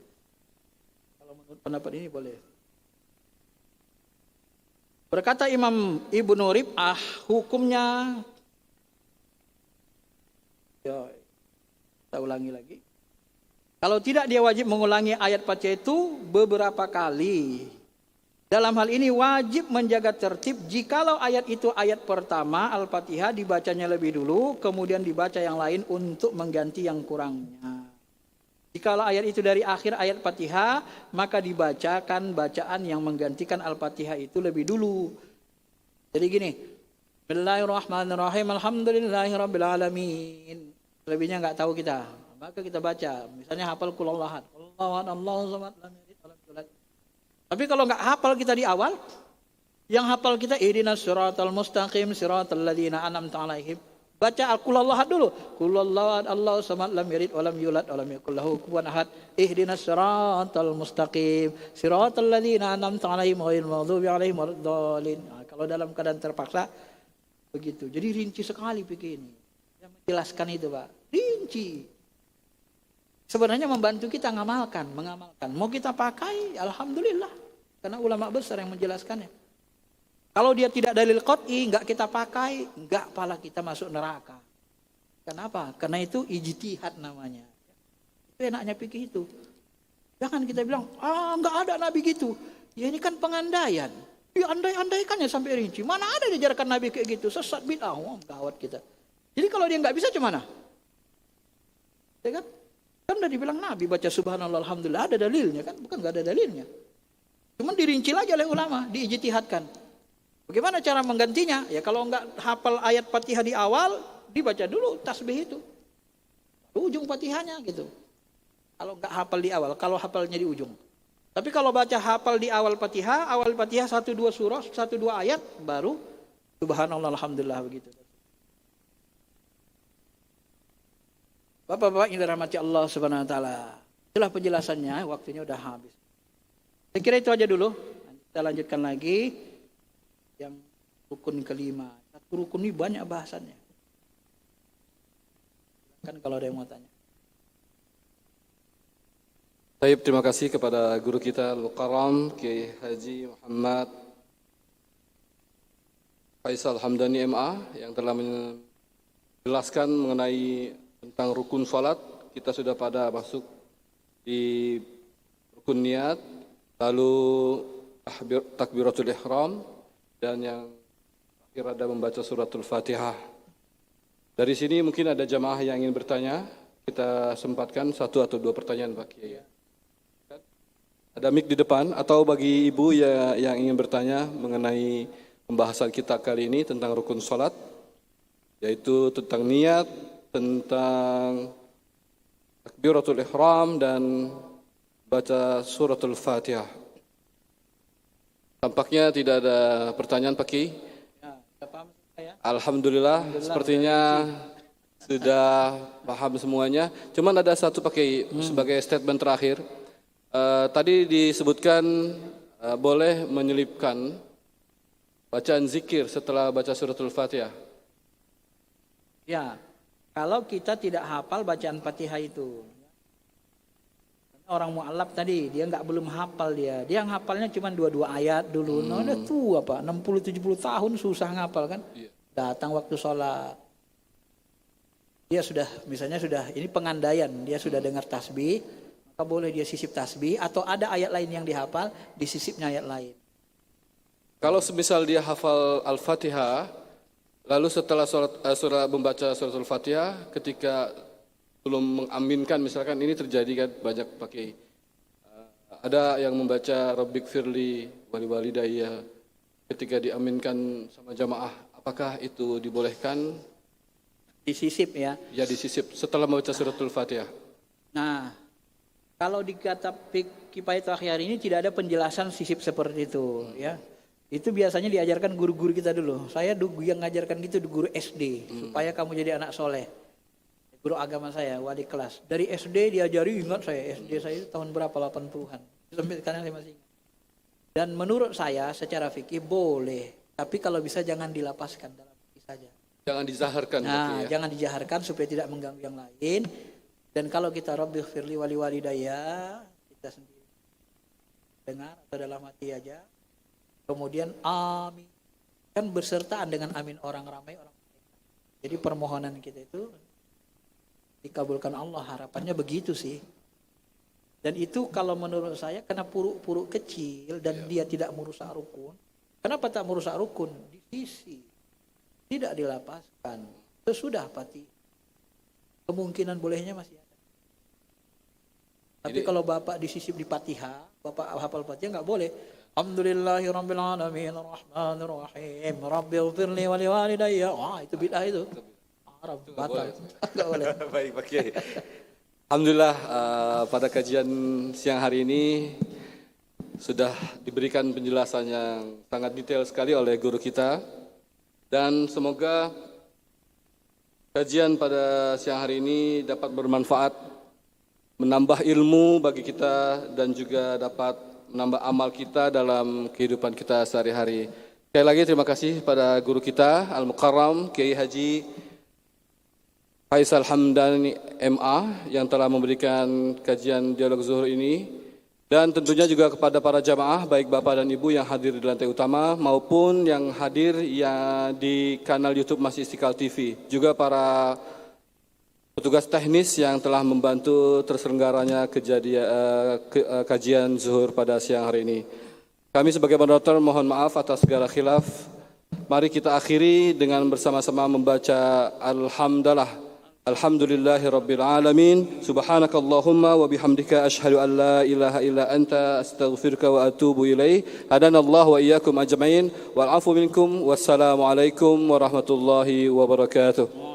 S3: Kalau menurut pendapat ini boleh. Berkata Imam Ibnu Rib'ah, hukumnya, ya, kita ulangi lagi. Kalau tidak dia wajib mengulangi ayat Fatihah itu beberapa kali. Dalam hal ini wajib menjaga tertib jikalau ayat itu ayat pertama Al-Fatihah dibacanya lebih dulu, kemudian dibaca yang lain untuk mengganti yang kurangnya. Jikalau ayat itu dari akhir ayat Fatihah, maka dibacakan bacaan yang menggantikan Al-Fatihah itu lebih dulu. Jadi gini, Bismillahirrahmanirrahim, Alhamdulillahirabbil alamin. Lebihnya nggak tahu kita, maka kita baca. Misalnya hafal Qul Huwallahu ahad, Allahu samad, lam yalid walam yulad. Tapi kalau nggak hafal kita di awal, yang hafal kita ihdinas siratal mustaqim siratal ladzina an'amta 'alaihim. Baca Qul Huwallahu ahad dulu. Qul Huwallahu ahad, Allahu samad, lam yalid walam yulad walam yakul lahu kufuwan ahad. Ihdinas siratal mustaqim siratal ladzina an'amta 'alaihim ghairil maghdubi 'alaihim waladdallin. Nah, kalau dalam keadaan terpaksa begitu. Jadi rinci sekali fikih ini. Yang menjelaskan itu, Pak. Rinci. Sebenarnya membantu kita mengamalkan. Mau kita pakai, alhamdulillah. Karena ulama besar yang menjelaskannya. Kalau dia tidak dalil qat'i, enggak kita pakai, enggak pala kita masuk neraka. Kenapa? Karena itu ijtihad namanya. Itu enaknya fikih itu. Jangan kita bilang, enggak ada Nabi gitu. Ya ini kan pengandaian. Diandai-andaikannya sampai rinci. Mana ada diajarkan Nabi kayak gitu? Sesat bid'ah, gawat kita. Jadi kalau dia enggak bisa gimana? Ya kan? Kan udah dibilang Nabi baca subhanallah alhamdulillah, ada dalilnya kan? Bukan enggak ada dalilnya. Cuman dirinci lagi oleh ulama, diijtihadkan. Bagaimana cara menggantinya? Ya kalau enggak hafal ayat Fatihah di awal, dibaca dulu tasbih itu. Ujung Fatihahnya gitu. Kalau enggak hafal di awal, kalau hafalnya di ujung. Tapi kalau baca hafal di awal Fatihah 1-2 surah, 1-2 ayat, baru subhanallah alhamdulillah begitu. Bapak-bapak yang dirahmati Allah Subhanahu wa taala. Itulah penjelasannya, waktunya udah habis. Saya kira itu aja dulu. Nanti kita lanjutkan lagi yang rukun kelima. Satu rukun ini banyak bahasannya. Kan kalau ada yang mau tanya.
S2: Baik, terima kasih kepada guru kita Al-Mukarram Kiai Haji Muhammad Faisal Hamdani MA yang telah menjelaskan mengenai tentang rukun salat. Kita sudah pada masuk di rukun niat, lalu takbiratul ihram, dan yang akhir ada membaca suratul Fatihah. Dari sini mungkin ada jamaah yang ingin bertanya. Kita sempatkan 1 atau 2 pertanyaan Pak Kiai. Ada mic di depan, atau bagi ibu yang ingin bertanya mengenai pembahasan kita kali ini tentang rukun salat, yaitu tentang niat, tentang takbiratul ihram dan baca suratul Fatihah. Tampaknya tidak ada pertanyaan Pak Kiai. Alhamdulillah, sepertinya sudah paham semuanya. Cuman ada satu Pak Kiai sebagai statement terakhir. Tadi disebutkan boleh menyelipkan bacaan zikir setelah baca suratul Fatihah.
S3: Ya, kalau kita tidak hafal bacaan Fatihah itu. Orang mu'alaf tadi, dia belum hafal dia. Dia yang hafalnya cuma 2 ayat dulu. Nah, udah tua Pak, 60-70 tahun susah ngapal kan. Iya. Datang waktu sholat. Dia misalnya sudah, ini pengandaian, dia sudah dengar tasbih. Maka boleh dia sisip tasbih, atau ada ayat lain yang dihafal, disisipnya ayat lain.
S2: Kalau semisal dia hafal Al-Fatihah, lalu setelah membaca suratul Fatihah, ketika belum mengaminkan, misalkan ini terjadi kan banyak pakai, ada yang membaca Rabbik firli wali walidayya, ketika diaminkan sama jamaah, apakah itu dibolehkan?
S3: Disisip ya?
S2: Ya, disisip setelah membaca suratul Fatihah. Nah,
S3: kalau di kitab Kifayatul Akhyar ini tidak ada penjelasan sisip seperti itu, ya. Itu biasanya diajarkan guru-guru kita dulu. Saya yang ngajarkan gitu di guru SD, supaya kamu jadi anak soleh. Guru agama saya, wali kelas. Dari SD diajari, ingat saya, SD saya itu tahun berapa, 80-an. Sampai sekarang saya masih ingat. Dan menurut saya secara fikih boleh, tapi kalau bisa jangan dilapaskan dalam fikih saja.
S2: Jangan dizaharkan.
S3: Nah, jangan dijaharkan supaya tidak mengganggu yang lain. Dan kalau kita Rabbi firli wali walidayya, kita sendiri dengar atau dalam hati aja. Kemudian amin. Kan bersertaan dengan amin orang ramai, orang ramai. Jadi permohonan kita itu dikabulkan Allah, harapannya begitu sih. Dan itu kalau menurut saya karena puruk-puruk kecil dan dia tidak merusak rukun. Kenapa tak merusak rukun? Disisi. Tidak dilapaskan. Sesudah pati. Kemungkinan bolehnya masih ada. Tapi kalau Bapak disisip di Fatihah, Bapak hafal Fatihah nggak boleh. Alhamdulillahirabbil alamin arrahmanir rahim rabbighfirli wa liwalidayya. Wah, itu bid'ah itu. Haram, batal. Enggak boleh.
S2: Baik, Pak Kiai. Alhamdulillah pada kajian siang hari ini sudah diberikan penjelasan yang sangat detail sekali oleh guru kita, dan semoga kajian pada siang hari ini dapat bermanfaat, menambah ilmu bagi kita dan juga dapat menambah amal kita dalam kehidupan kita sehari-hari. Sekali lagi terima kasih pada guru kita Al-Mukarram Kiai Haji Faisal Hamdani MA yang telah memberikan kajian dialog zuhur ini, dan tentunya juga kepada para jamaah baik Bapak dan Ibu yang hadir di lantai utama maupun yang hadir yang di kanal YouTube Masjid Istiqlal TV, juga para petugas teknis yang telah membantu terselenggaranya kajian zuhur pada siang hari ini. Kami sebagai moderator mohon maaf atas segala khilaf. Mari kita akhiri dengan bersama-sama membaca Alhamdulillah. Alhamdulillahi Rabbil Alamin. Subhanakallahumma wa bihamdika ashhadu an la ilaha illa anta astaghfiruka wa atubu ilaih. Hadanallahu wa iyyakum ajma'in. Wal afu minkum. Wassalamu alaikum warahmatullahi wabarakatuh.